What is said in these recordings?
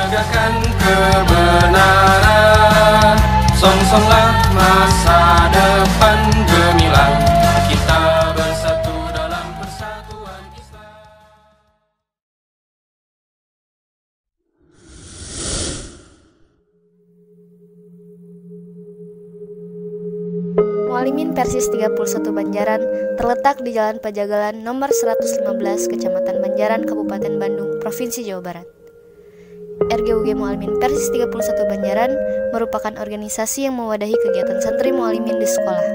Tegakkan kebenaran, songsonglah masa depan gemilang. Kita bersatu dalam persatuan Islam. Mualimin Persis 31 Banjaran terletak di Jalan Pajagalan nomor 115, Kecamatan Banjaran, Kabupaten Bandung, Provinsi Jawa Barat. RGUG Mualimin Persis 31 Banjaran merupakan organisasi yang mewadahi kegiatan santri mualimin di sekolah.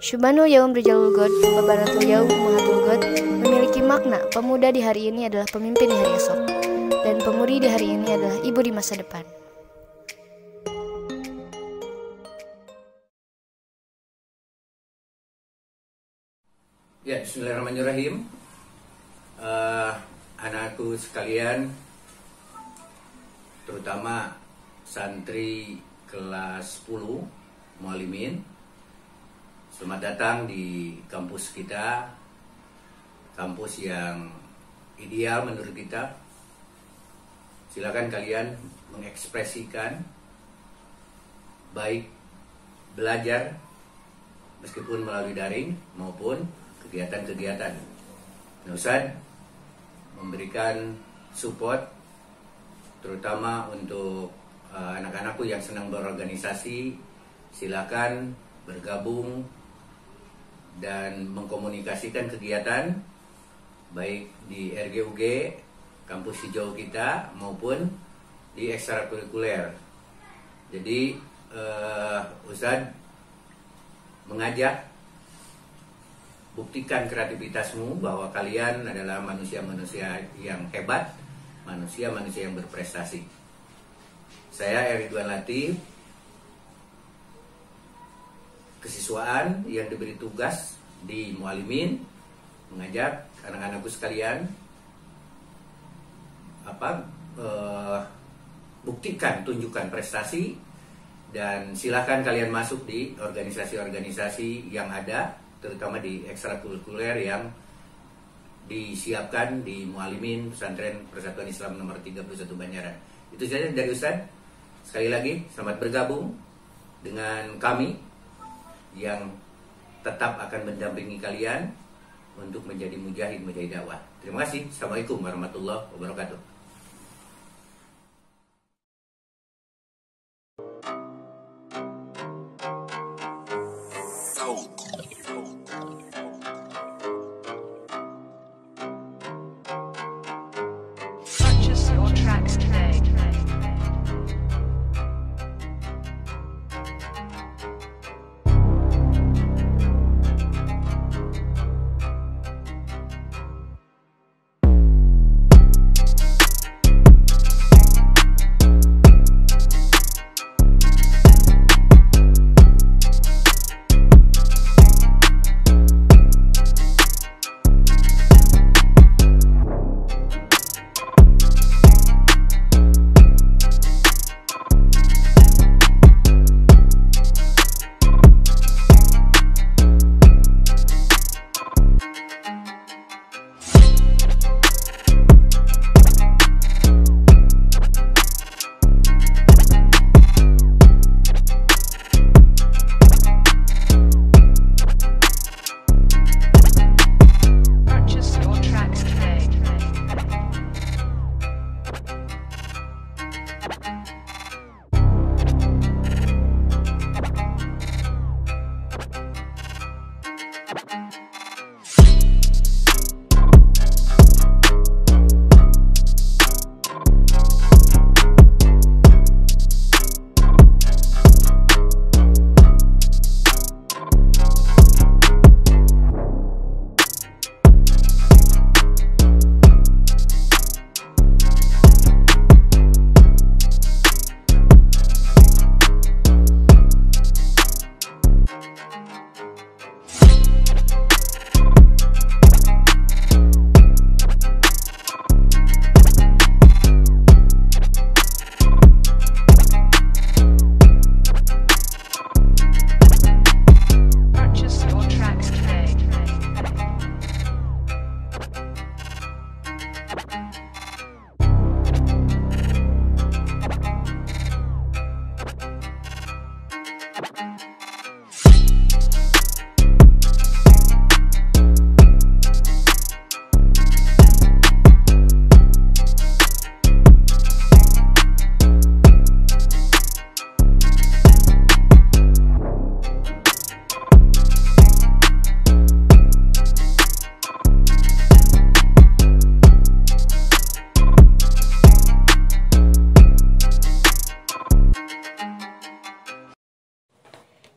Syubhanul Yaum Rijalul God, Babaratul Yaum Ummahatul God memiliki makna pemuda di hari ini adalah pemimpin di hari esok, dan pemudi di hari ini adalah ibu di masa depan. Ya, bismillahirrahmanirrahim. Anakku sekalian, terutama santri kelas 10 Mualimin, selamat datang di kampus kita, kampus yang ideal menurut kita. Silakan kalian mengekspresikan baik belajar meskipun melalui daring maupun kegiatan-kegiatan. Ustaz memberikan support terutama untuk anak-anakku yang senang berorganisasi. Silakan bergabung dan mengkomunikasikan kegiatan baik di RGUG kampus hijau kita maupun di ekstrakurikuler. Jadi Ustaz mengajak, buktikan kreativitasmu bahwa kalian adalah manusia-manusia yang hebat, manusia-manusia yang berprestasi. Saya Ridwan Latif, kesiswaan yang diberi tugas di Mualimin, mengajak anak-anakku sekalian buktikan, tunjukkan prestasi, dan silahkan kalian masuk di organisasi-organisasi yang ada, terutama di ekstrakurikuler yang disiapkan di Mualimin Pesantren Persatuan Islam nomor 31 Banjaran. Itu saja dari Ustaz. Sekali lagi, selamat bergabung dengan kami yang tetap akan mendampingi kalian untuk menjadi mujahid dakwah. Terima kasih. Assalamualaikum warahmatullahi wabarakatuh. Purchase your tracks today.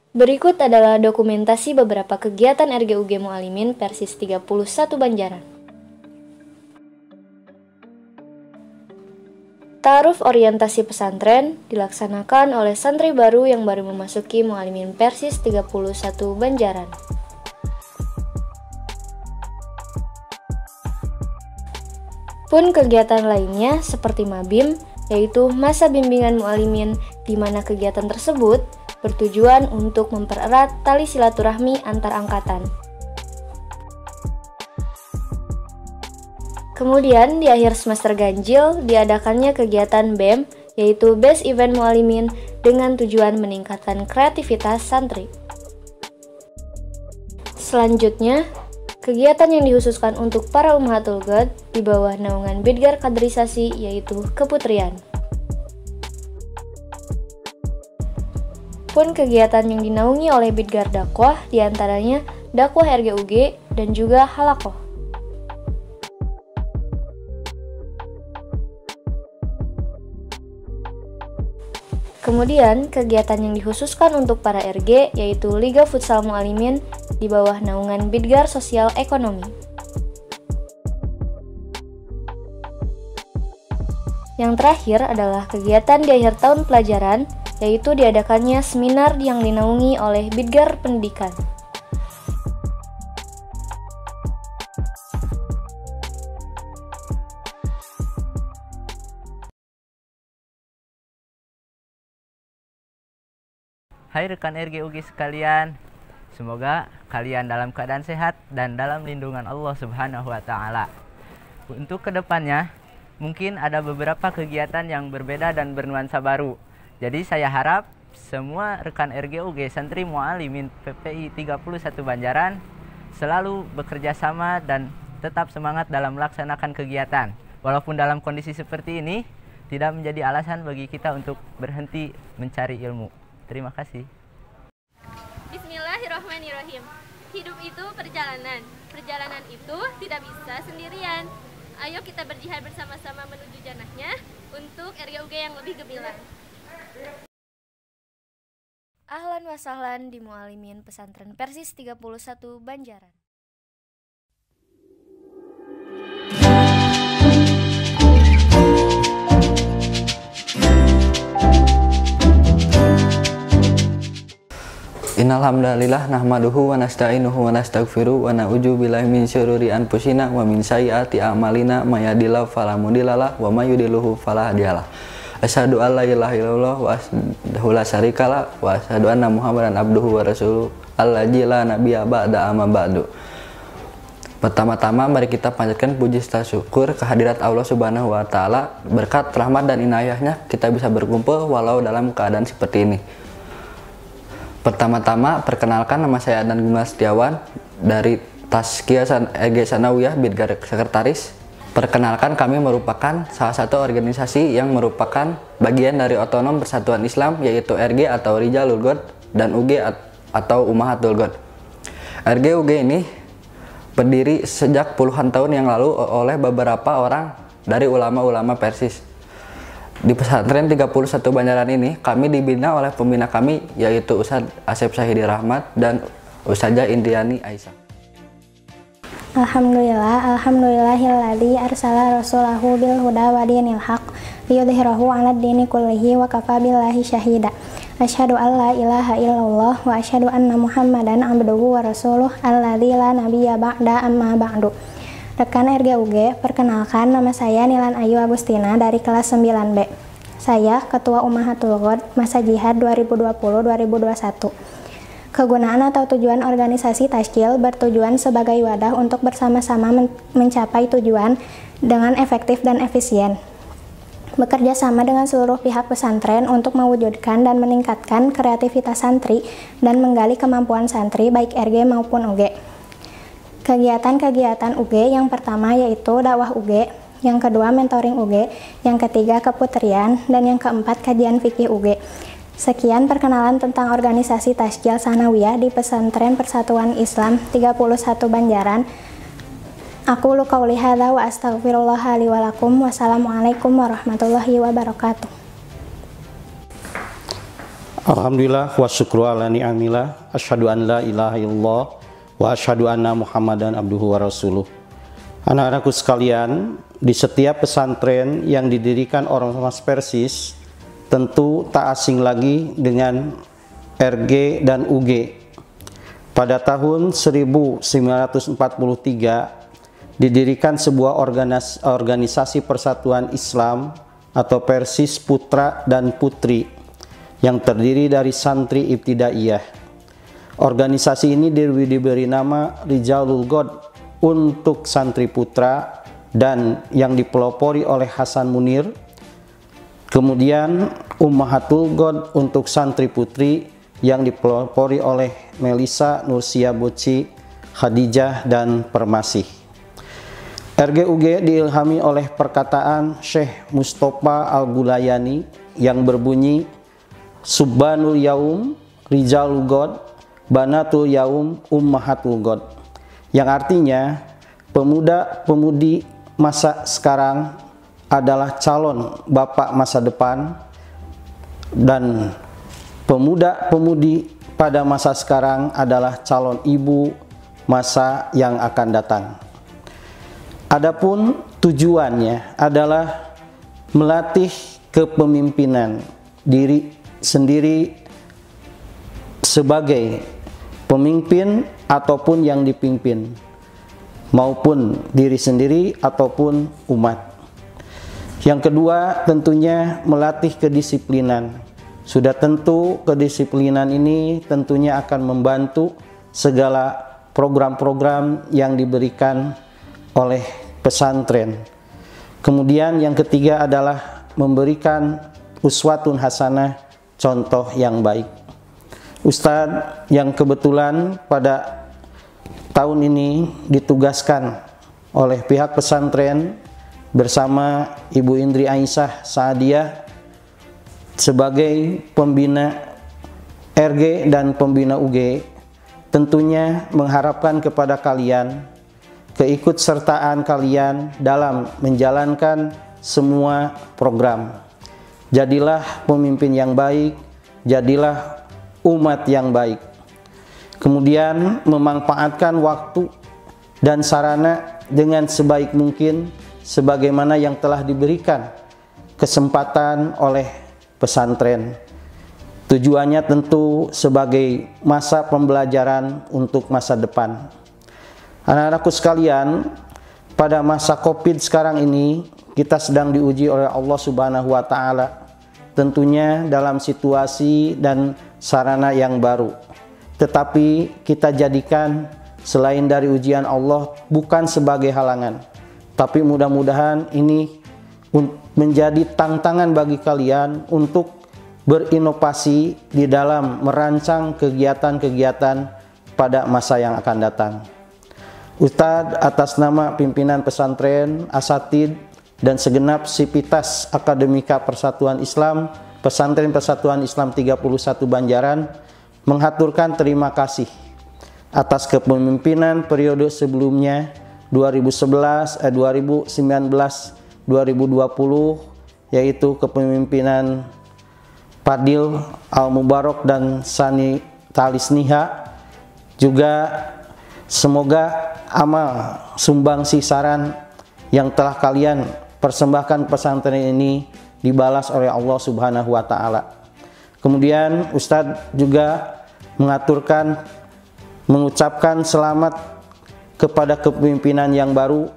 Berikut adalah dokumentasi beberapa kegiatan RGUG Mualimin Persis 31 Banjaran. Ta'aruf orientasi pesantren dilaksanakan oleh santri baru yang baru memasuki Mualimin Persis 31 Banjaran. Pun kegiatan lainnya seperti Mabim, yaitu masa bimbingan mualimin, di mana kegiatan tersebut bertujuan untuk mempererat tali silaturahmi antar angkatan. Kemudian di akhir semester ganjil diadakannya kegiatan BEM, yaitu Best Event Mualimin, dengan tujuan meningkatkan kreativitas santri. Selanjutnya, kegiatan yang dikhususkan untuk para Ummahatul God di bawah naungan Bidgar Kaderisasi, yaitu Keputrian. Pun kegiatan yang dinaungi oleh Bidgar Dakwah diantaranya Dakwah RGUG dan juga Halakoh. Kemudian kegiatan yang dikhususkan untuk para RG yaitu Liga Futsal Mualimin di bawah naungan Bidgar Sosial Ekonomi. Yang terakhir adalah kegiatan di akhir tahun pelajaran, yaitu diadakannya seminar yang dinaungi oleh Bidgar Pendidikan. Hai rekan RGUG sekalian, semoga kalian dalam keadaan sehat dan dalam lindungan Allah Subhanahu wa Ta'ala. Untuk kedepannya, mungkin ada beberapa kegiatan yang berbeda dan bernuansa baru. Jadi saya harap semua rekan RGUG Santri Mualimin PPI 31 Banjaran selalu bekerja sama dan tetap semangat dalam melaksanakan kegiatan. Walaupun dalam kondisi seperti ini, tidak menjadi alasan bagi kita untuk berhenti mencari ilmu. Terima kasih. Bismillahirrahmanirrahim. Hidup itu perjalanan. Perjalanan itu tidak bisa sendirian. Ayo kita berjihad bersama-sama menuju jannahnya untuk RGUG yang lebih gemilang. Ahlan wa sahlan di Mualimin Pesantren Persis 31 Banjaran. Innal hamdalillah nahmaduhu wa nasta'inuhu wa nastaghfiruh wa na'udzu billahi min syururi anfusina wa min sayyiati a'malina may yahdihillahu fala mudhillalah wa may yudhlilhu fala hadiyalah. Asyhadu an la ilaha illallah wa asyhadu la syarikalah wa asyhadu anna Muhammadan abduhu wa rasuluh allazi la nabiyya ba'da amma ba'du. Pertama-tama mari kita panjatkan puji serta syukur kehadirat Allah Subhanahu wa Ta'ala. Berkat rahmat dan inayahnya kita bisa berkumpul walau dalam keadaan seperti ini. Pertama-tama perkenalkan, nama saya Adnan Gumelar Setiawan dari Tazkiyah EG Sanawiyah Bidgar Sekretaris. Perkenalkan, kami merupakan salah satu organisasi yang merupakan bagian dari Otonom Persatuan Islam, yaitu RG atau Rijalul God dan UG atau Ummahatul God. RG UG ini berdiri sejak puluhan tahun yang lalu oleh beberapa orang dari ulama-ulama Persis. Di pesantren 31 Banjaran ini, kami dibina oleh pembina kami, yaitu Ustadz Asep Syahidi Rahmat dan Ustazah Indriani Aisyah. Alhamdulillahilladzi arsala rasulahu bil huda wa dinil haq liyudhhirahu 'alad dini kullihi wa kafa billahi syahida. Asyhadu an la ilaha illallah wa asyhadu anna Muhammadan abduhu wa rasuluh alladzi la nabiyya ba'da amma ba'du. Rekan RGUG, perkenalkan, nama saya Nilan Ayu Agustina dari kelas 9B. Saya Ketua Ummahatul God Masa Jihad 2020-2021. Kegunaan atau tujuan organisasi Tazkil bertujuan sebagai wadah untuk bersama-sama mencapai tujuan dengan efektif dan efisien. Bekerja sama dengan seluruh pihak pesantren untuk mewujudkan dan meningkatkan kreativitas santri dan menggali kemampuan santri baik RG maupun UG. Kegiatan-kegiatan UG yang pertama yaitu dakwah UG, yang kedua mentoring UG, yang ketiga keputrian, dan yang keempat kajian fikih UG. Sekian perkenalan tentang organisasi Tazkiyah Sanawiyah di Pesantren Persatuan Islam 31 Banjaran. Aku qauli hadza wa astaghfirullah li wa lakum. Wassalamualaikum warahmatullahi wabarakatuh. Alhamdulillah wa syukru ala ni'amillah, asyhadu an la ilaha illallah wa asyhadu anna Muhammadan abduhu wa rasuluh. Anak-anakku sekalian, di setiap pesantren yang didirikan Ormas Persis tentu tak asing lagi dengan RG dan UG. Pada tahun 1943 didirikan sebuah organisasi persatuan Islam atau Persis Putra dan Putri yang terdiri dari santri ibtidaiyah. Organisasi ini diberi nama Rijalul God untuk santri putra dan yang dipelopori oleh Hasan Munir. Kemudian Ummahatul God untuk santri putri yang dipelopori oleh Melisa, Nursia Boci, Khadijah, dan Permasih. RGUG diilhami oleh perkataan Syekh Mustafa Al-Gulayani yang berbunyi Subbanul Yaum Rijalul God, Banatul Yaum Ummahatul God, yang artinya pemuda-pemudi masa sekarang adalah calon bapak masa depan dan pemuda-pemudi pada masa sekarang adalah calon ibu masa yang akan datang. Adapun tujuannya adalah melatih kepemimpinan diri sendiri sebagai pemimpin ataupun yang dipimpin, maupun diri sendiri ataupun umat. Yang kedua tentunya melatih kedisiplinan. Sudah tentu kedisiplinan ini tentunya akan membantu segala program-program yang diberikan oleh pesantren. Kemudian yang ketiga adalah memberikan uswatun hasanah, contoh yang baik. Ustadz yang kebetulan pada tahun ini ditugaskan oleh pihak pesantren bersama Ibu Indri Aisyah Saadiah sebagai pembina RG dan pembina UG, tentunya mengharapkan kepada kalian keikutsertaan kalian dalam menjalankan semua program. Jadilah pemimpin yang baik, jadilah umat yang baik. Kemudian memanfaatkan waktu dan sarana dengan sebaik mungkin sebagaimana yang telah diberikan kesempatan oleh pesantren. Tujuannya tentu sebagai masa pembelajaran untuk masa depan. Anak-anakku sekalian, pada masa Covid sekarang ini kita sedang diuji oleh Allah Subhanahu wa taala, tentunya dalam situasi dan sarana yang baru. Tetapi kita jadikan selain dari ujian Allah bukan sebagai halangan, tapi mudah-mudahan ini menjadi tantangan bagi kalian untuk berinovasi di dalam merancang kegiatan-kegiatan pada masa yang akan datang. Ustadz atas nama pimpinan pesantren, asatid, dan segenap sivitas akademika Persatuan Islam, Pesantren Persatuan Islam 31 Banjaran, menghaturkan terima kasih atas kepemimpinan periode sebelumnya 2019, 2020, yaitu kepemimpinan Fadil Al-Mubarak dan Sani Talisniha. Juga semoga amal sumbangsi saran yang telah kalian persembahkan pesantren ini dibalas oleh Allah Subhanahu wa taala. Kemudian Ustadz juga mengucapkan selamat kepada kepemimpinan yang baru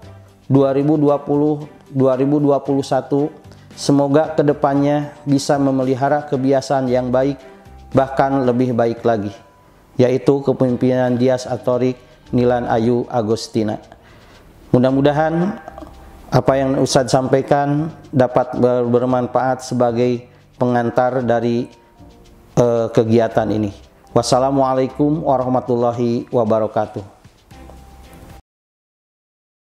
2020-2021. Semoga kedepannya bisa memelihara kebiasaan yang baik, bahkan lebih baik lagi, yaitu kepemimpinan Dias Atorik Nilan Ayu Agustina. Mudah-mudahan apa yang Ustadz sampaikan dapat bermanfaat sebagai pengantar dari kegiatan ini. Wassalamualaikum warahmatullahi wabarakatuh.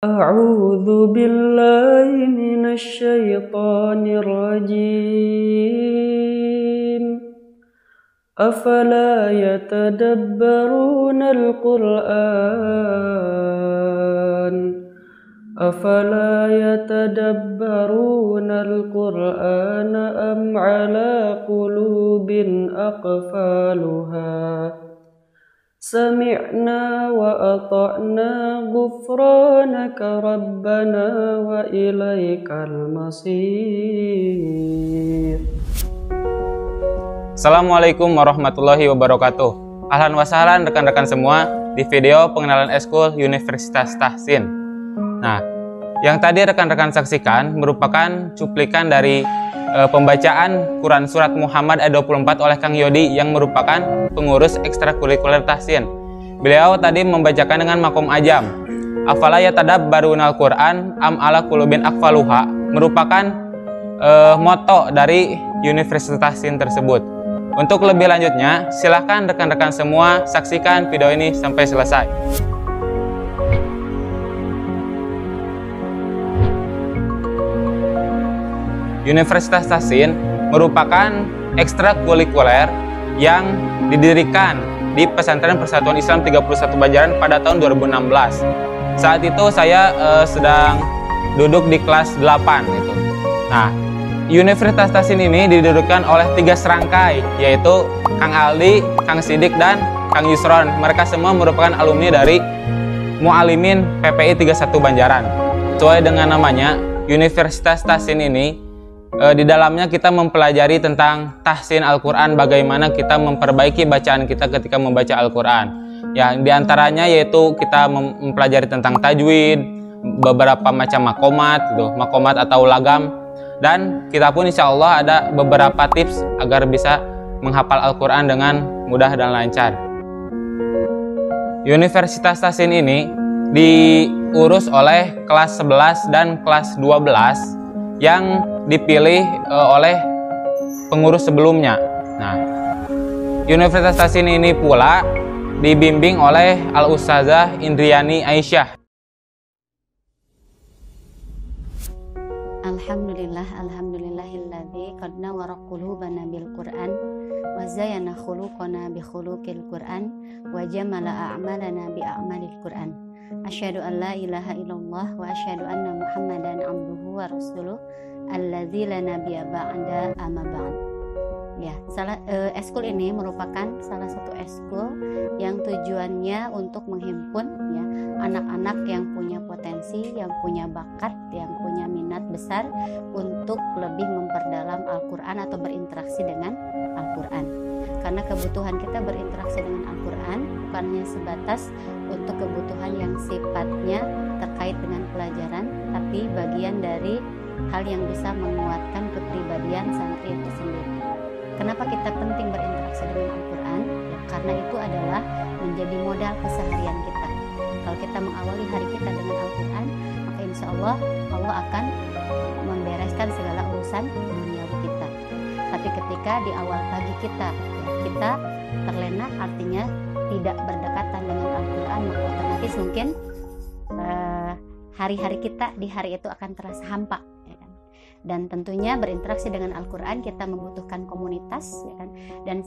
A'udzu billahi minasy syaithanir rajim. Afala yatadabbaruna al-Qur'an أفلا يتدبرون القرآن أم على قلوب أقفالها سمعنا وأطعنا غفرانك ربنا وإليك المصير. Assalamualaikum warahmatullahi wabarakatuh. Ahlan wa sahlan rekan-rekan semua di video pengenalan Eskul Universitas Tahsin. Nah, yang tadi rekan-rekan saksikan merupakan cuplikan dari pembacaan Quran Surat Muhammad ayat 24 oleh Kang Yodi yang merupakan pengurus ekstrakurikuler Tahsin. Beliau tadi membacakan dengan makom ajam. Afala yatadabbarunal Quran am ala qulubin aqfaluha merupakan moto dari Universitas Tahsin tersebut. Untuk lebih lanjutnya, silahkan rekan-rekan semua saksikan video ini sampai selesai. Universitas Tahsin merupakan ekstrakurikuler yang didirikan di Pesantren Persatuan Islam 31 Banjaran pada tahun 2016. Saat itu saya sedang duduk di kelas 8 itu. Nah, Universitas Tahsin ini didirikan oleh 3 serangkai, yaitu Kang Aldi, Kang Sidik, dan Kang Yusron. Mereka semua merupakan alumni dari Mu'alimin PPI 31 Banjaran. Sesuai dengan namanya, Universitas Tahsin ini di dalamnya kita mempelajari tentang tahsin Al-Quran, bagaimana kita memperbaiki bacaan kita ketika membaca Al-Quran. Yang diantaranya yaitu kita mempelajari tentang tajwid, beberapa macam makomat atau lagam. Dan kita pun insya Allah ada beberapa tips agar bisa menghafal Al-Quran dengan mudah dan lancar. Universitas Tahsin ini diurus oleh kelas 11 dan kelas 12 yang dipilih oleh pengurus sebelumnya. Nah, Universitas Tahsin ini pula dibimbing oleh Al-Ustazah Indriani Aisyah. Alhamdulillahilladzi qad nawwara qulubana bil Qur'an wa zayyana khuluqana bi khuluqil Qur'an wa jamala a'malana bi a'malil Qur'an. Asyhadu an la ilaha illallah wa asyhadu anna Muhammadan abduhu wa rasuluh alladzi la nabiyya ba'da amma ba'd. Ya, eskul ini merupakan salah satu eskul yang tujuannya untuk menghimpun ya anak-anak yang punya potensi, yang punya bakat, yang punya minat besar untuk lebih memperdalam Al-Quran atau berinteraksi dengan Al-Quran. Karena kebutuhan kita berinteraksi dengan Al-Quran bukan hanya sebatas untuk kebutuhan yang sifatnya terkait dengan pelajaran, tapi bagian dari hal yang bisa menguatkan kepribadian santri itu sendiri. Kenapa kita penting berinteraksi dengan Al-Quran? Ya, karena itu adalah menjadi modal keseharian kita. Kalau kita mengawali hari kita dengan Al-Quran, maka insya Allah akan membereskan segala urusan duniawi kita. Tapi ketika di awal pagi kita terlena, artinya tidak berdekatan dengan Al-Quran, maka otomatis mungkin hari-hari kita di hari itu akan terasa hampa. Dan tentunya berinteraksi dengan Al-Quran kita membutuhkan komunitas ya kan? Dan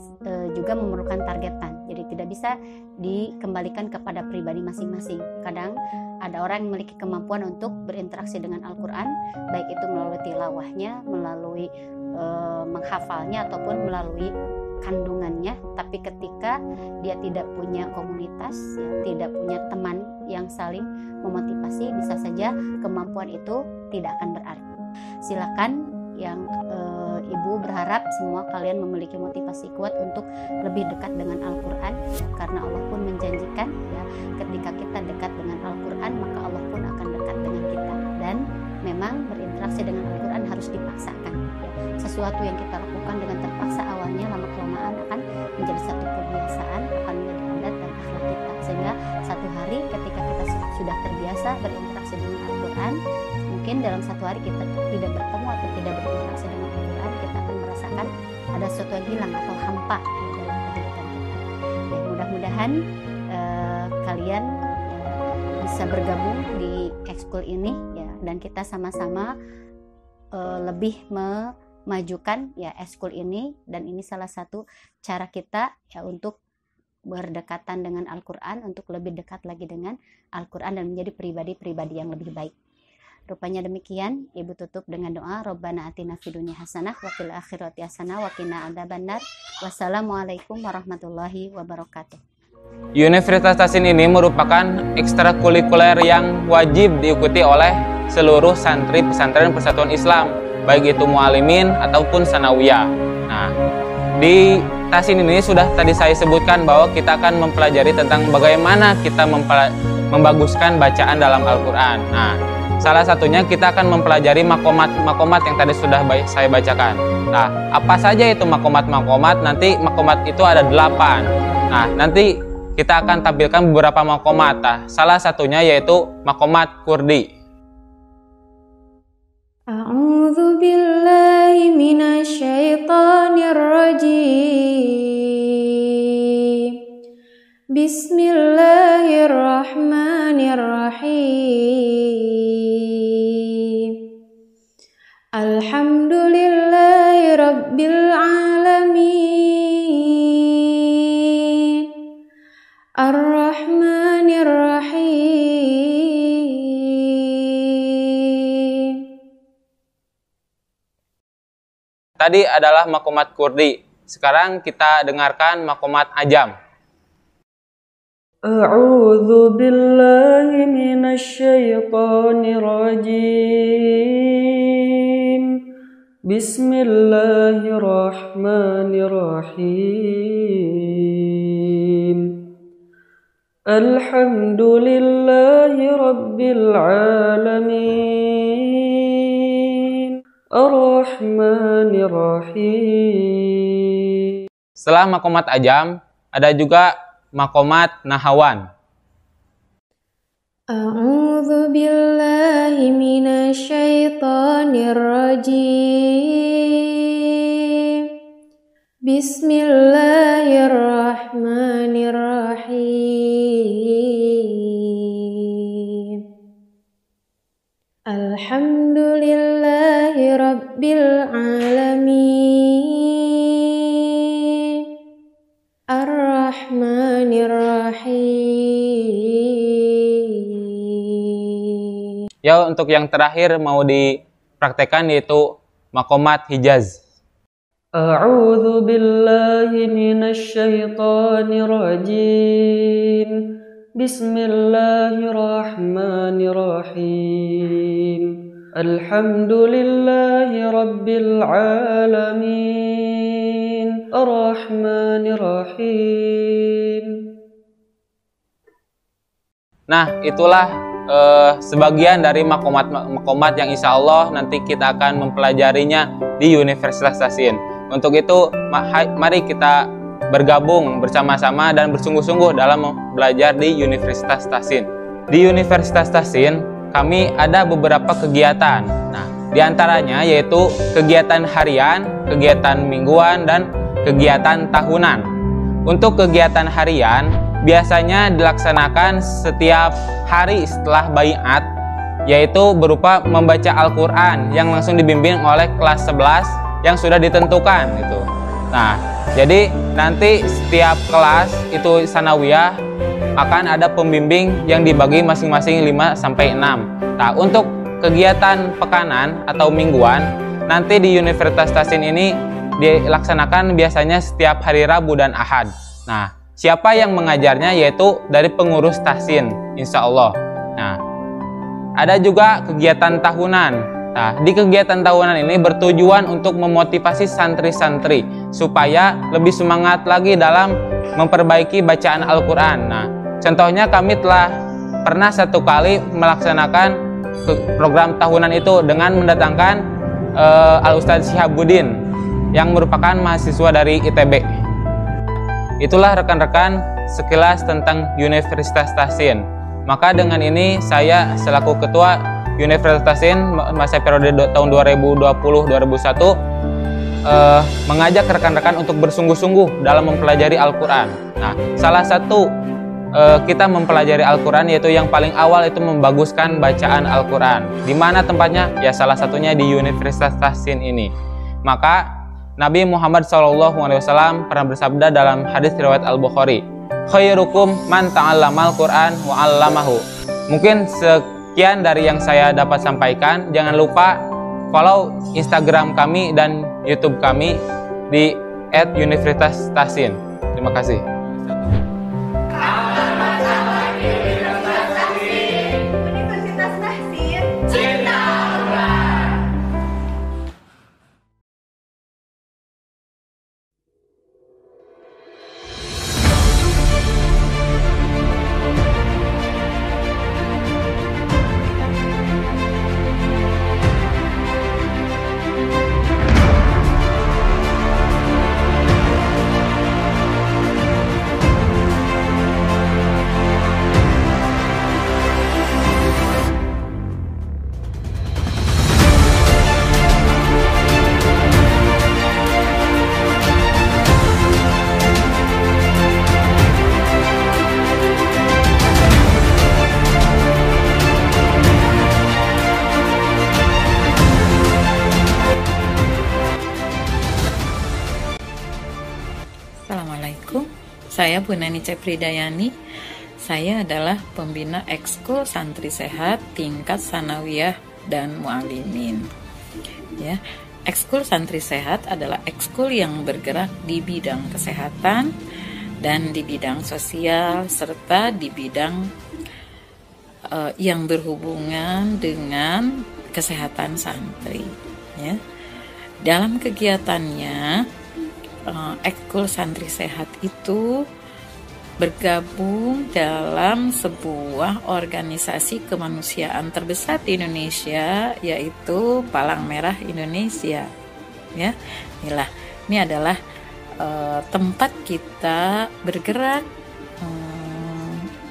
juga memerlukan targetan. Jadi tidak bisa dikembalikan kepada pribadi masing-masing. Kadang ada orang yang memiliki kemampuan untuk berinteraksi dengan Al-Quran, baik itu melalui tilawahnya, melalui menghafalnya, ataupun melalui kandungannya. Tapi ketika dia tidak punya komunitas, ya, tidak punya teman yang saling memotivasi, bisa saja kemampuan itu tidak akan berarti. Silakan yang ibu berharap semua kalian memiliki motivasi kuat untuk lebih dekat dengan Al-Quran ya, karena Allah pun menjanjikan ya, ketika kita dekat dengan Al-Quran maka Allah pun akan dekat dengan kita. Dan memang berinteraksi dengan Al-Quran harus dipaksakan ya. Sesuatu yang kita lakukan dengan terpaksa awalnya lama-kelamaan akan menjadi satu kebiasaan, akan menjadi adat dan akhlak kita, sehingga satu hari ketika kita sudah terbiasa berinteraksi dengan Al-Quran, mungkin dalam satu hari kita tidak bertemu atau tidak berinteraksi dengan Al-Quran, kita akan merasakan ada sesuatu yang hilang atau hampa dalam kehidupan kita. Ya, mudah-mudahan kalian bisa bergabung di ekskul ini ya, dan kita sama-sama lebih memajukan ya ekskul ini. Dan ini salah satu cara kita ya untuk berdekatan dengan Al-Quran, untuk lebih dekat lagi dengan Al-Quran dan menjadi pribadi-pribadi yang lebih baik. Rupanya demikian, Ibu tutup dengan doa Rabbana atina fid dunya hasanah wa fil akhirati hasanah wa qina adzabannar. Wassalamualaikum warahmatullahi wabarakatuh. Universitas Tasin ini merupakan ekstrakurikuler yang wajib diikuti oleh seluruh santri pesantren Persatuan Islam, baik itu mualimin ataupun sanawiyah. Nah, di Tasin ini sudah tadi saya sebutkan bahwa kita akan mempelajari tentang bagaimana kita membaguskan bacaan dalam Al-Quran. Nah, salah satunya kita akan mempelajari makomat yang tadi sudah saya bacakan. Nah, apa saja itu makomat-makomat? Nanti makomat itu ada 8. Nah, nanti kita akan tampilkan beberapa makomat. Nah, salah satunya yaitu makomat Kurdi. A'udzu billahi minasy syaithanir rajim. Bismillahirrahmanirrahim. Alhamdulillahi rabbil alamin. Ar-Rahmanir-Rahim. Tadi adalah makomat Kurdi. Sekarang kita dengarkan makomat Ajam. A'udzu billahi minasy syaithanir rajim. Bismillahirrahmanirrahim. Alhamdulillahi rabbil alamin. Ar-Rahmanir-Rahim. Setelah makomat Ajam, ada juga makomat Nahawan. A'udzu billahi minasy syaithanir rajim. Bismillahirrahmanirrahim. Alhamdulillahi rabbil alamin. Ar-Rahmanir-Rahim. Ya, untuk yang terakhir mau dipraktekkan yaitu makomat Hijaz. A'udzu billahi minasy syaithanir rajim. Bismillahirrahmanirrahim. Alhamdulillahi rabbil alamin. Ar-Rahmanir-Rahim. Nah, itulah sebagian dari makomat yang insya Allah nanti kita akan mempelajarinya di Universitas Tasin. Untuk itu, mari kita bergabung bersama-sama dan bersungguh-sungguh dalam belajar di Universitas Tasin. Di Universitas Tasin, kami ada beberapa kegiatan. Nah, diantaranya yaitu kegiatan harian, kegiatan mingguan, dan kegiatan tahunan. Untuk kegiatan harian, biasanya dilaksanakan setiap hari setelah baiat, yaitu berupa membaca Al-Quran yang langsung dibimbing oleh kelas 11 yang sudah ditentukan gitu. Nah, jadi nanti setiap kelas itu sanawiyah akan ada pembimbing yang dibagi masing-masing 5-6. Nah, untuk kegiatan pekanan atau mingguan nanti di Universitas Tasin ini dilaksanakan biasanya setiap hari Rabu dan Ahad. Nah, siapa yang mengajarnya yaitu dari pengurus Tasin, insya Allah. Nah, ada juga kegiatan tahunan. Nah, di kegiatan tahunan ini bertujuan untuk memotivasi santri-santri supaya lebih semangat lagi dalam memperbaiki bacaan Al-Quran. Nah, contohnya kami telah pernah satu kali melaksanakan program tahunan itu dengan mendatangkan Al-Ustadz Syihabuddin yang merupakan mahasiswa dari ITB. Itulah rekan-rekan sekilas tentang Universitas Tasin. Maka dengan ini saya selaku ketua Universitas Tasin masa periode tahun 2020-2021 mengajak rekan-rekan untuk bersungguh-sungguh dalam mempelajari Al-Quran. Nah, salah satu kita mempelajari Al-Quran yaitu yang paling awal itu membaguskan bacaan Al-Quran. Di mana tempatnya? Ya salah satunya di Universitas Tasin ini. Maka Nabi Muhammad SAW pernah bersabda dalam hadis riwayat Al-Bukhari, khairukum man ta'allamal Qur'an wa 'allamahu. Mungkin Sekian dari yang saya dapat sampaikan. Jangan lupa follow Instagram kami dan YouTube kami di @Universitas Tasin. Terima kasih. Assalamualaikum, saya Bu Neni Cepridayani. Saya adalah pembina Ekskul Santri Sehat tingkat Sanawiyah dan Mu'alimin. Ya, Ekskul Santri Sehat adalah ekskul yang bergerak di bidang kesehatan dan di bidang sosial serta di bidang yang berhubungan dengan kesehatan santri. Ya, dalam kegiatannya Ekskul Santri Sehat itu bergabung dalam sebuah organisasi kemanusiaan terbesar di Indonesia, yaitu Palang Merah Indonesia. Ya, inilah, ini adalah tempat kita bergerak,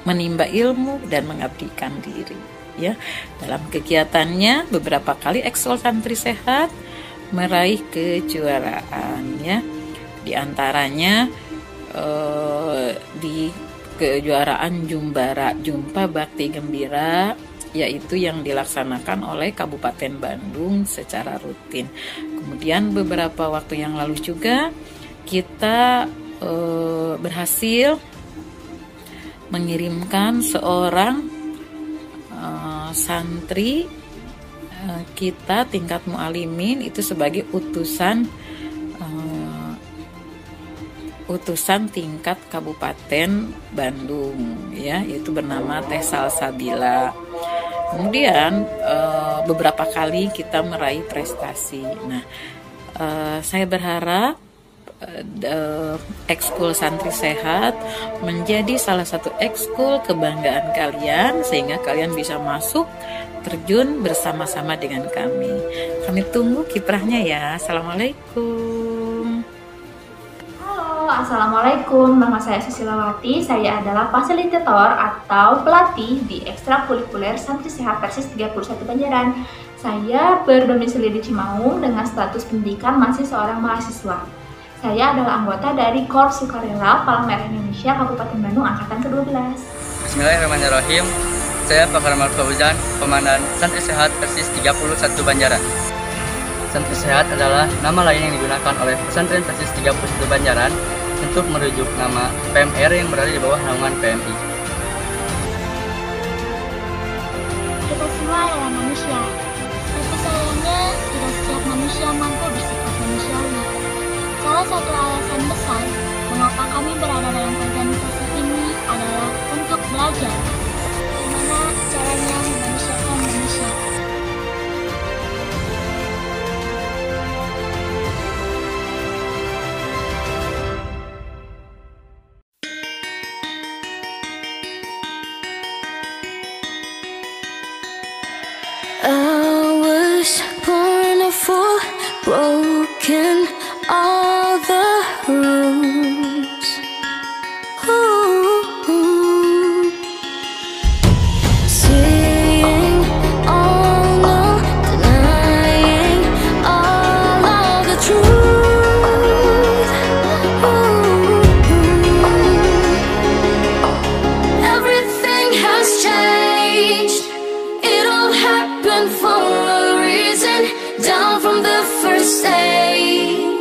menimba ilmu dan mengabdikan diri. Ya, dalam kegiatannya beberapa kali Ekskul Santri Sehat meraih kejuaraan. Ya. Di antaranya di kejuaraan Jumpa Bakti Gembira, yaitu yang dilaksanakan oleh Kabupaten Bandung secara rutin. Kemudian beberapa waktu yang lalu juga kita berhasil mengirimkan seorang santri kita tingkat mu'alimin itu sebagai utusan tingkat Kabupaten Bandung, ya, yaitu bernama Teh Salsabila. Kemudian beberapa kali kita meraih prestasi. Nah, saya berharap Ekskul Santri Sehat menjadi salah satu ekskul kebanggaan kalian, sehingga kalian bisa masuk terjun bersama-sama dengan kami. Kami tunggu kiprahnya ya. Assalamualaikum. Assalamualaikum, nama saya Susilawati. Saya adalah fasilitator atau pelatih di ekstrakurikuler Santri Sehat Persis 31 Banjaran. Saya berdomisili di Cimaung dengan status pendidikan masih seorang mahasiswa. Saya adalah anggota dari Korps Sukarela Palang Merah Indonesia Kabupaten Bandung Angkatan ke-12. Bismillahirrahmanirrahim. Saya Pak Kamal Fauzan, Komandan Santri Sehat Persis 31 Banjaran. Santri Sehat adalah nama lain yang digunakan oleh pesantren Persis 31 Banjaran untuk merujuk nama PMR yang berada di bawah naungan PMI. Kita semua adalah manusia, tapi sayangnya tidak setiap manusia mampu bersifat manusiawi. Salah satu alasan besar mengapa kami berada dalam organisasi ini adalah untuk belajar bagaimana caranya memanusiakan manusia. I was born a fool, broken all the rules. Ooh. Saying all no, denying all of the truth. Ooh. Everything has changed. It all happened for a reason, down from the first day.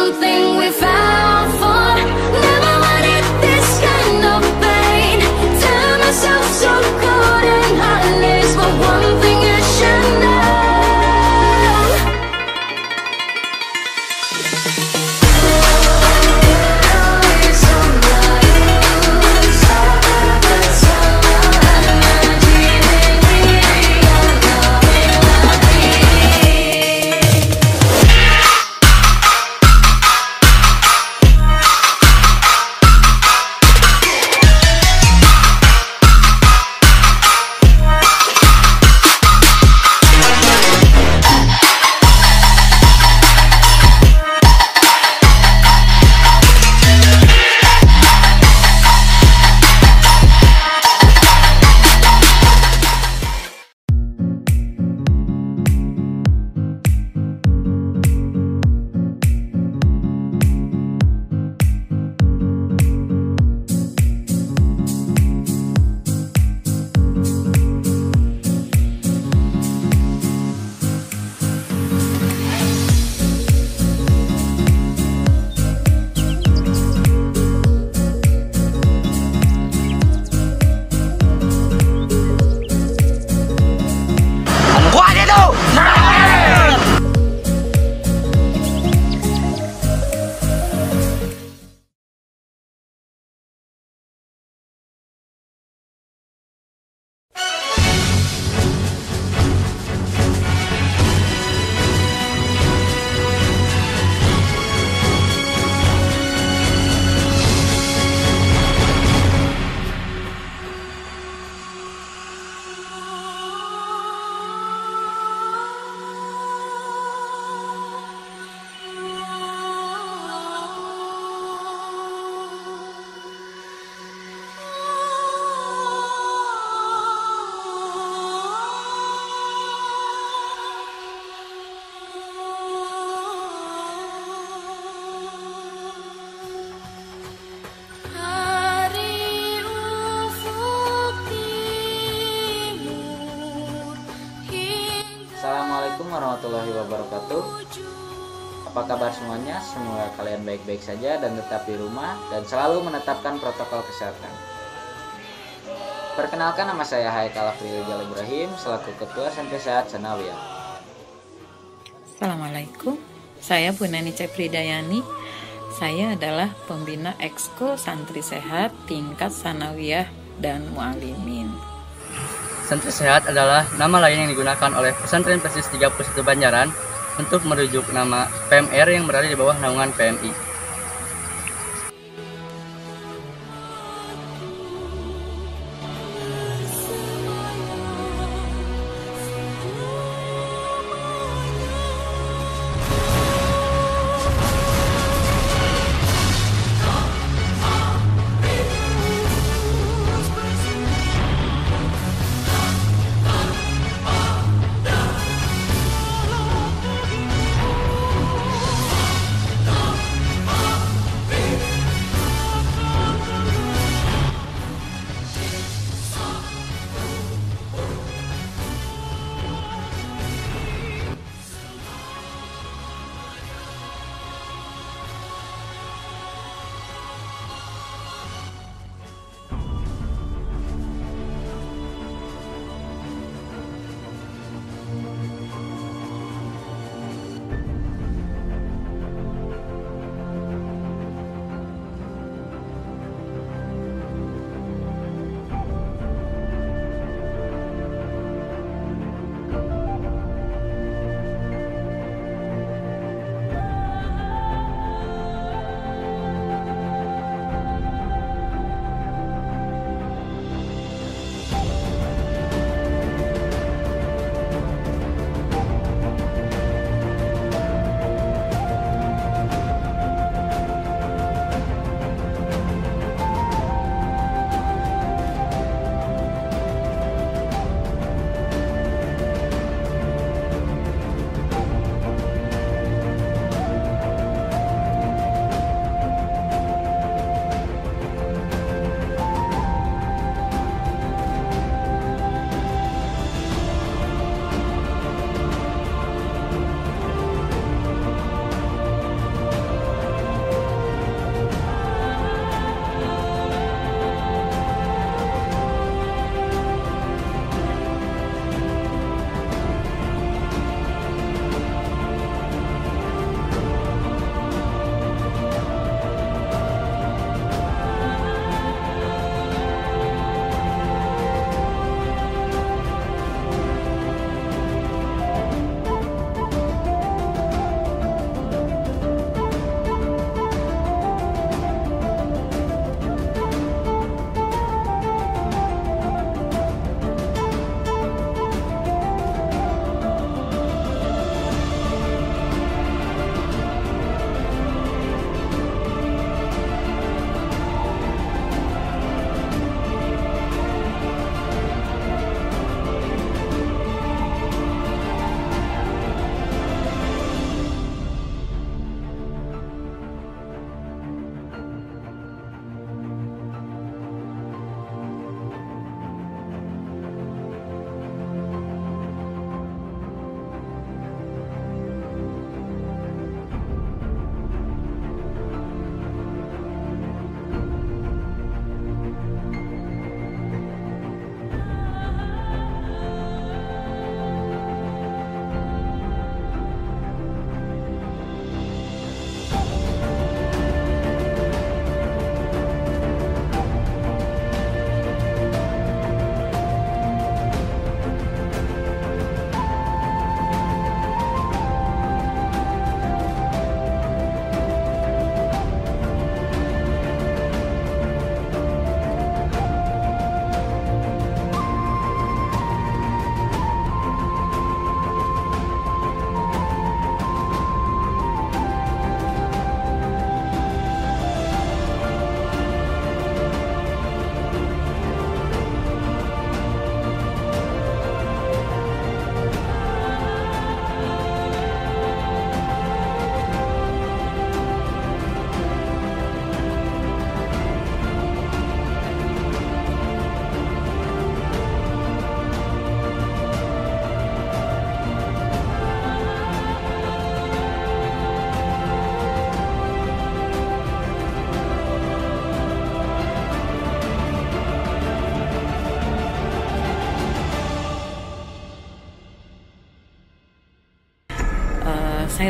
something we fell for. Never wanted this kind of pain. Tell myself so cold and heartless, but one thing you should know. Assalamualaikum warahmatullahi wabarakatuh. Apa kabar semuanya? Semoga kalian baik-baik saja dan tetap di rumah dan selalu menetapkan protokol kesehatan. Perkenalkan, nama saya Haikal Afrizal Ibrahim selaku Ketua Santri Sehat Sanawiyah. Assalamualaikum, saya Bu Neni Cepridayani. Saya adalah pembina ekskul Santri Sehat tingkat Sanawiyah dan Mualimin. Santri Sehat adalah nama lain yang digunakan oleh Pesantren Persis 31 Banjaran untuk merujuk nama PMR yang berada di bawah naungan PMI.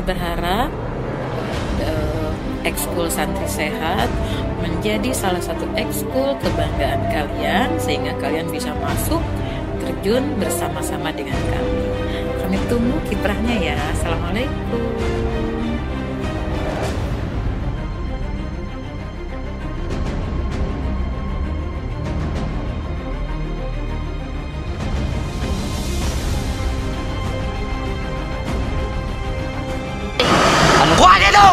berharap ekskul santri sehat menjadi salah satu ekskul kebanggaan kalian sehingga kalian bisa masuk terjun bersama-sama dengan kami. Kami tunggu kiprahnya ya. Assalamualaikum. Kuat itu!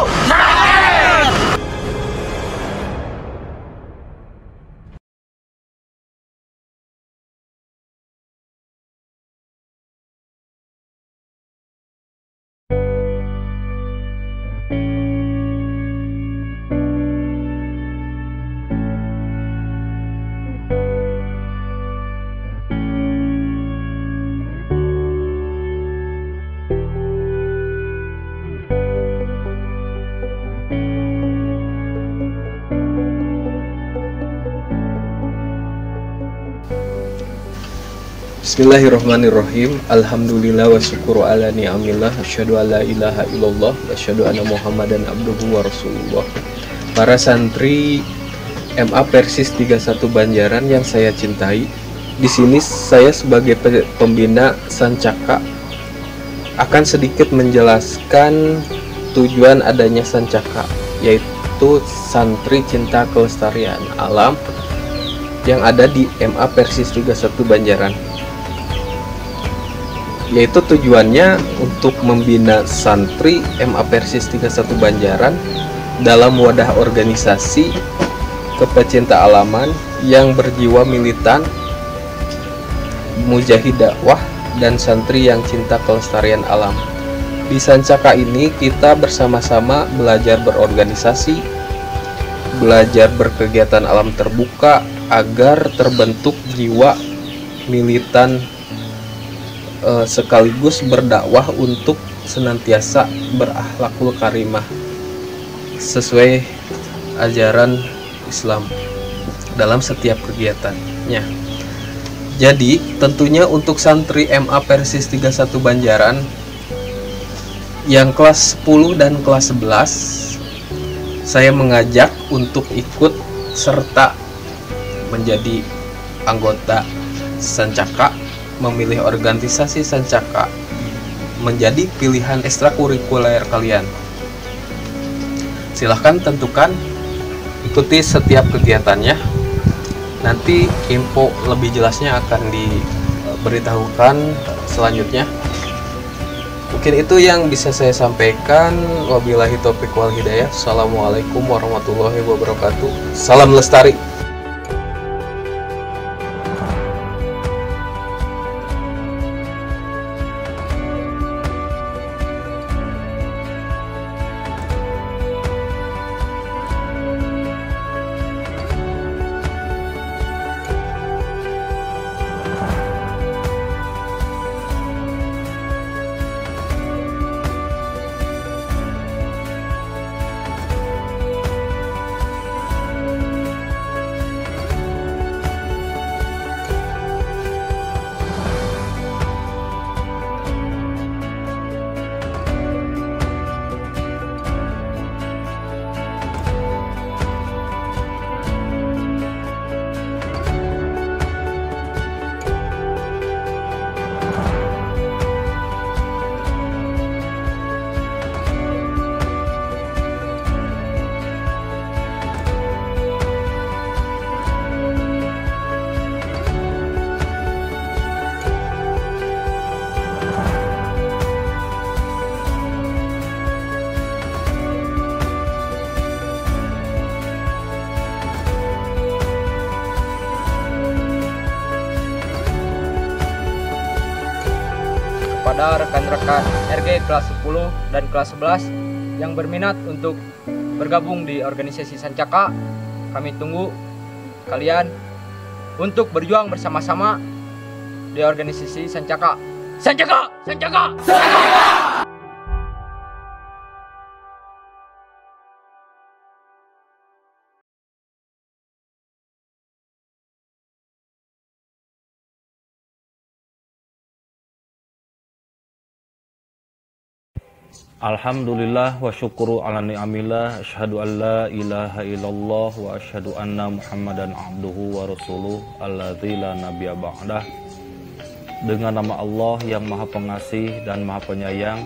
Bismillahirrahmanirrahim. Alhamdulillah wa syukuru ala ni'amillah. Asyhadu an la ilaha illallah wa asyhadu anna Muhammadan abduhu wa rasulullah. Para santri MA Persis 31 Banjaran yang saya cintai, di sini saya sebagai pembina Sancaka akan sedikit menjelaskan tujuan adanya Sancaka, yaitu Santri Cinta Kelestarian Alam yang ada di MA Persis 31 Banjaran. Yaitu tujuannya untuk membina santri MA Persis 31 Banjaran dalam wadah organisasi kepecinta alaman yang berjiwa militan, mujahid dakwah, dan santri yang cinta kelestarian alam. Di Sancaka ini kita bersama-sama belajar berorganisasi, belajar berkegiatan alam terbuka agar terbentuk jiwa militan sekaligus berdakwah untuk senantiasa berakhlakul karimah sesuai ajaran Islam dalam setiap kegiatannya. Jadi tentunya untuk santri MA Persis 31 Banjaran yang kelas 10 dan kelas 11, saya mengajak untuk ikut serta menjadi anggota Sancaka, memilih organisasi Sancaka menjadi pilihan ekstrakurikuler kalian. Silahkan tentukan, ikuti setiap kegiatannya. Nanti info lebih jelasnya akan diberitahukan selanjutnya. Mungkin itu yang bisa saya sampaikan. Wabillahi taufiq wal hidayah. Assalamualaikum warahmatullahi wabarakatuh. Salam lestari. Kepada rekan-rekan RG kelas 10 dan kelas 11 yang berminat untuk bergabung di organisasi Sancaka, kami tunggu kalian untuk berjuang bersama-sama di organisasi Sancaka. Sancaka! Sancaka! Sancaka! Alhamdulillah wa syukuru ala ni'amillah, asyhadu an la ilaha illallah wa asyhadu anna Muhammadan abduhu wa rasuluh alladzi la nabiyya ba'dah. Dengan nama Allah yang Maha Pengasih dan Maha Penyayang,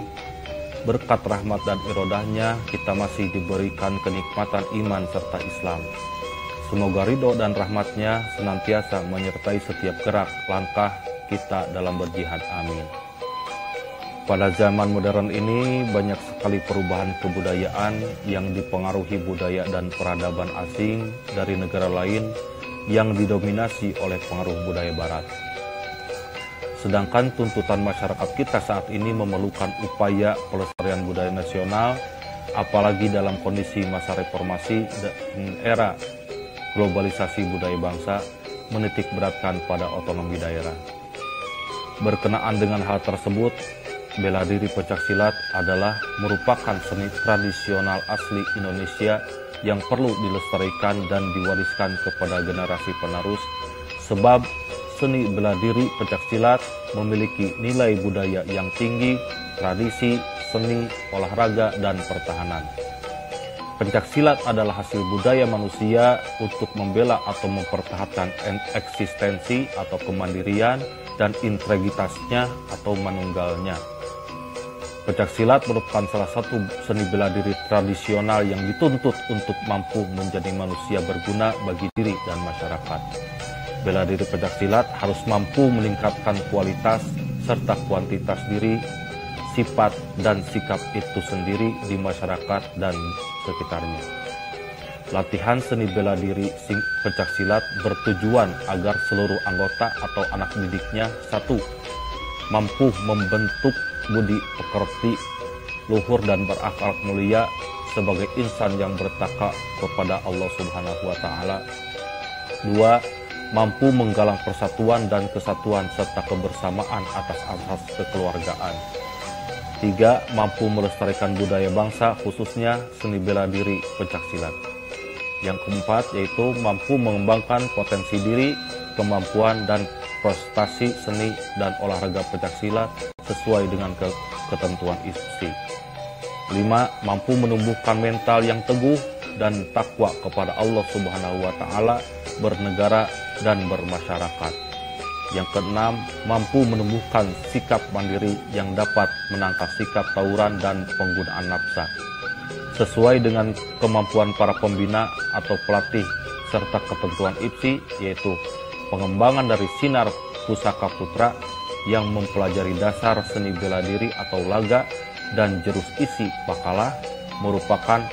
berkat rahmat dan irodahnya kita masih diberikan kenikmatan iman serta Islam. Semoga ridho dan rahmatnya senantiasa menyertai setiap gerak langkah kita dalam berjihad. Amin. Pada zaman modern ini banyak sekali perubahan kebudayaan yang dipengaruhi budaya dan peradaban asing dari negara lain yang didominasi oleh pengaruh budaya barat. Sedangkan tuntutan masyarakat kita saat ini memerlukan upaya pelestarian budaya nasional, apalagi dalam kondisi masa reformasi dan era globalisasi budaya bangsa menitik beratkan pada otonomi daerah. Berkenaan dengan hal tersebut, bela diri pencaksilat adalah merupakan seni tradisional asli Indonesia yang perlu dilestarikan dan diwariskan kepada generasi penerus, sebab seni bela diri pencaksilat memiliki nilai budaya yang tinggi, tradisi, seni, olahraga, dan pertahanan. Pencaksilat adalah hasil budaya manusia untuk membela atau mempertahankan eksistensi atau kemandirian dan integritasnya atau manunggalnya. Pencaksilat merupakan salah satu seni bela diri tradisional yang dituntut untuk mampu menjadi manusia berguna bagi diri dan masyarakat. Bela diri pencaksilat harus mampu meningkatkan kualitas serta kuantitas diri, sifat dan sikap itu sendiri di masyarakat dan sekitarnya. Latihan seni bela diri pencaksilat bertujuan agar seluruh anggota atau anak didiknya satu, mampu membentuk budi pekerti, luhur dan berakhlak mulia sebagai insan yang bertakwa kepada Allah Subhanahu wa Ta'ala. 2. Mampu menggalang persatuan dan kesatuan serta kebersamaan atas asas kekeluargaan. 3. Mampu melestarikan budaya bangsa, khususnya seni bela diri pencaksilat. Yang keempat yaitu mampu mengembangkan potensi diri, kemampuan dan prestasi seni dan olahraga pencaksilat sesuai dengan ketentuan ISPSI. 5. Mampu menumbuhkan mental yang teguh dan takwa kepada Allah Subhanahu wa Ta'ala, bernegara dan bermasyarakat. Yang keenam, mampu menumbuhkan sikap mandiri yang dapat menangkal sikap tawuran dan penggunaan nafsa sesuai dengan kemampuan para pembina atau pelatih serta ketentuan IPSI, yaitu pengembangan dari sinar pusaka putra yang mempelajari dasar seni bela diri atau laga dan jurus isi pakalah, merupakan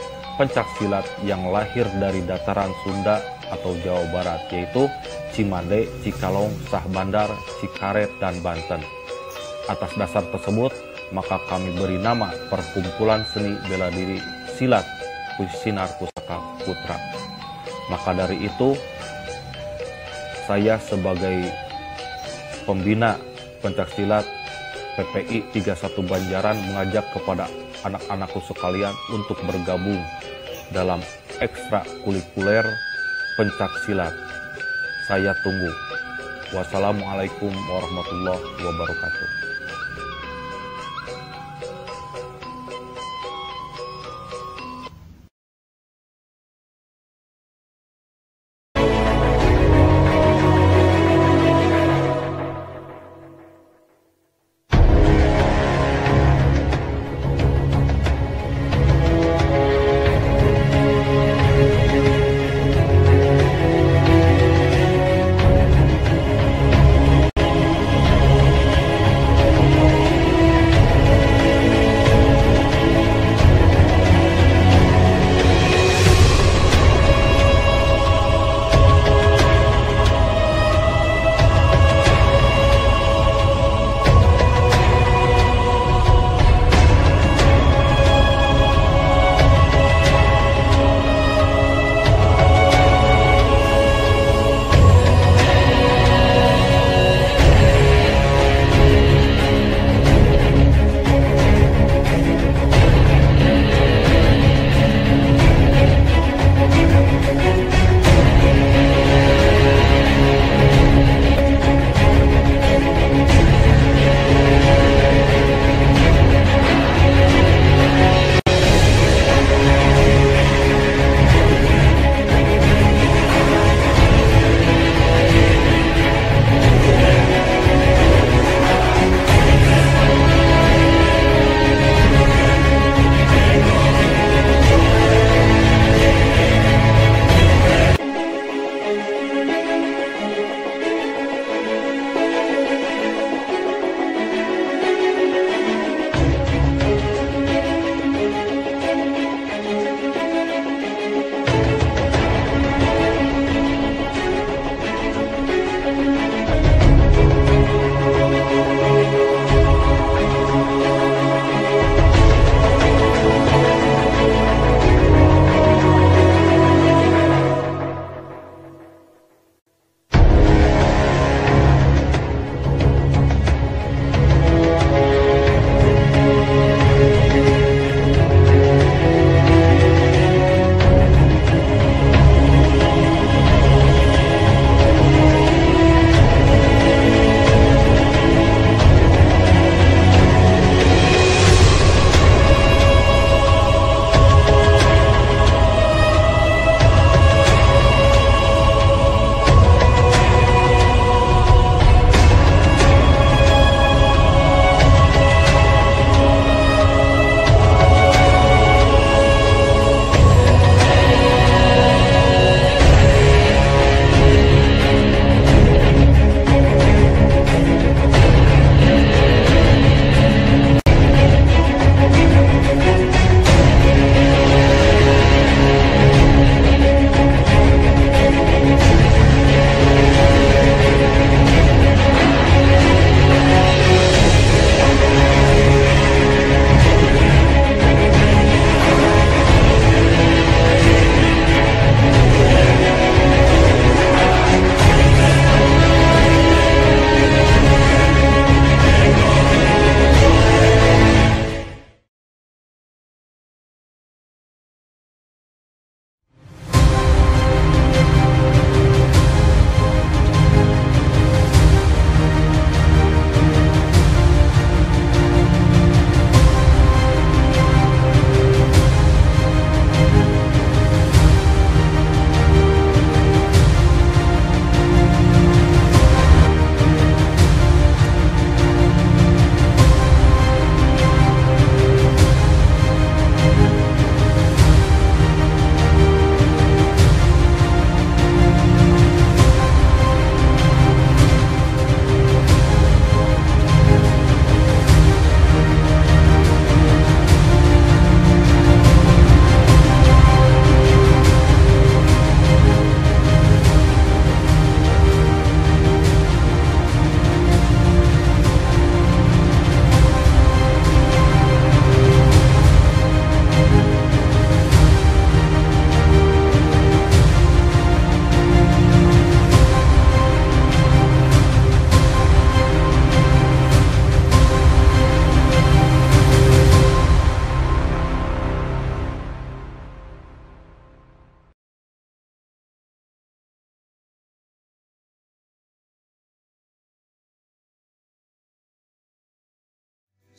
pencaksilat yang lahir dari dataran Sunda atau Jawa Barat, yaitu Cimande, Cikalong, Sahbandar, Cikaret, dan Banten. Atas dasar tersebut, maka kami beri nama Perkumpulan Seni Bela Diri Silat Sinar Pusaka Putra. Maka dari itu, saya sebagai pembina pencaksilat PPI 31 Banjaran mengajak kepada anak-anakku sekalian untuk bergabung dalam ekstrakurikuler pencaksilat. Saya tunggu. Wassalamualaikum warahmatullahi wabarakatuh.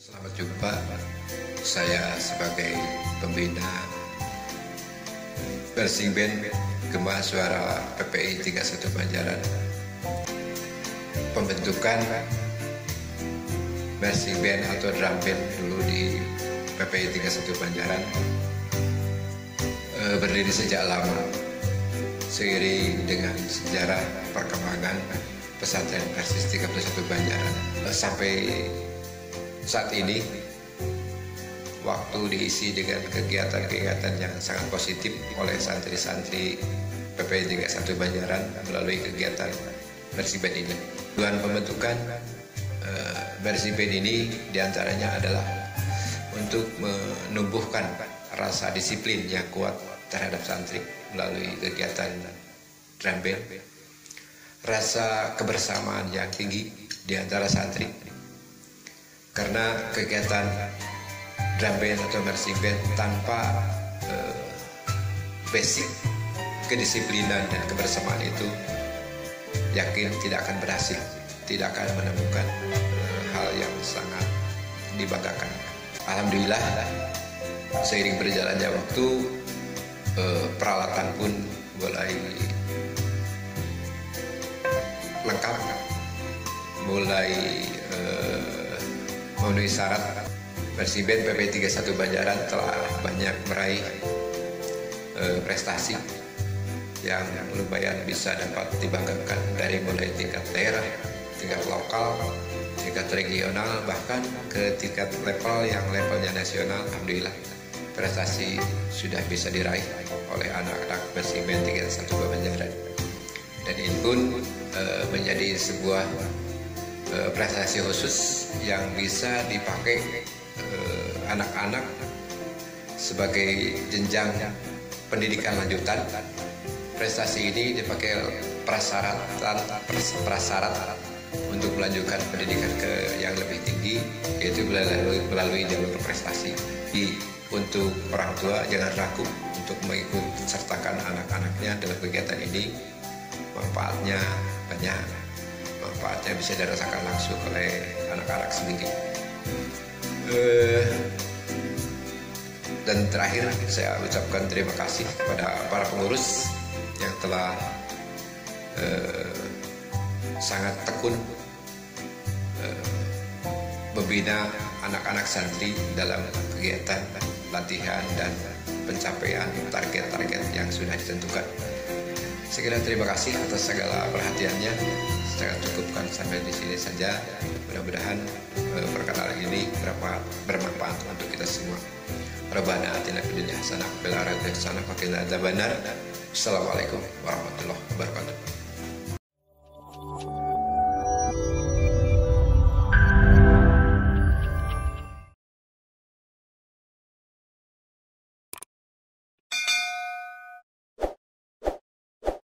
Selamat jumpa. Saya sebagai pembina Marching Band Gema Suara PPI 31 Banjaran. Pembentukan Marching Band atau drum band dulu di PPI 31 Banjaran berdiri sejak lama, seiring dengan sejarah perkembangan pesantren Persis 31 Banjaran sampai saat ini. Waktu diisi dengan kegiatan-kegiatan yang sangat positif oleh santri-santri PPI 31 Banjaran melalui kegiatan Marching Band ini. Tujuan pembentukan Marching Band ini diantaranya adalah untuk menumbuhkan rasa disiplin yang kuat terhadap santri melalui kegiatan drum band, rasa kebersamaan yang tinggi di antara santri, karena kegiatan drum band atau marching band tanpa basic kedisiplinan dan kebersamaan itu yakin tidak akan berhasil, tidak akan menemukan hal yang sangat dibanggakan. Alhamdulillah, seiring berjalannya waktu, peralatan pun mulai lengkap, mulai memenuhi syarat. Marching Band PPI 31 Banjaran telah banyak meraih prestasi yang lumayan bisa dapat dibanggakan, dari mulai tingkat daerah, tingkat lokal, tingkat regional, bahkan ke tingkat level yang levelnya nasional. Alhamdulillah, prestasi sudah bisa diraih oleh anak-anak Marching Band 31 Banjaran, dan ini pun menjadi sebuah prestasi khusus yang bisa dipakai anak-anak sebagai jenjang pendidikan lanjutan. Prestasi ini dipakai prasyarat untuk melanjutkan pendidikan ke yang lebih tinggi, yaitu melalui jalur prestasi. Untuk orang tua jangan ragu untuk mengikut sertakan anak-anaknya dalam kegiatan ini. Manfaatnya banyak, manfaatnya bisa dirasakan langsung oleh anak-anak sendiri. Dan terakhir, saya ucapkan terima kasih kepada para pengurus yang telah sangat tekun membina anak-anak santri dalam kegiatan latihan dan pencapaian target-target yang sudah ditentukan. Sekiranya terima kasih atas segala perhatiannya. Saya cukupkan sampai di sini saja. Mudah-mudahan perkenalan ini bermanfaat untuk kita semua. Rabbana atina fid dunya hasanah wa fil akhirati hasanah wa qina adzabannar. Assalamualaikum warahmatullahi wabarakatuh.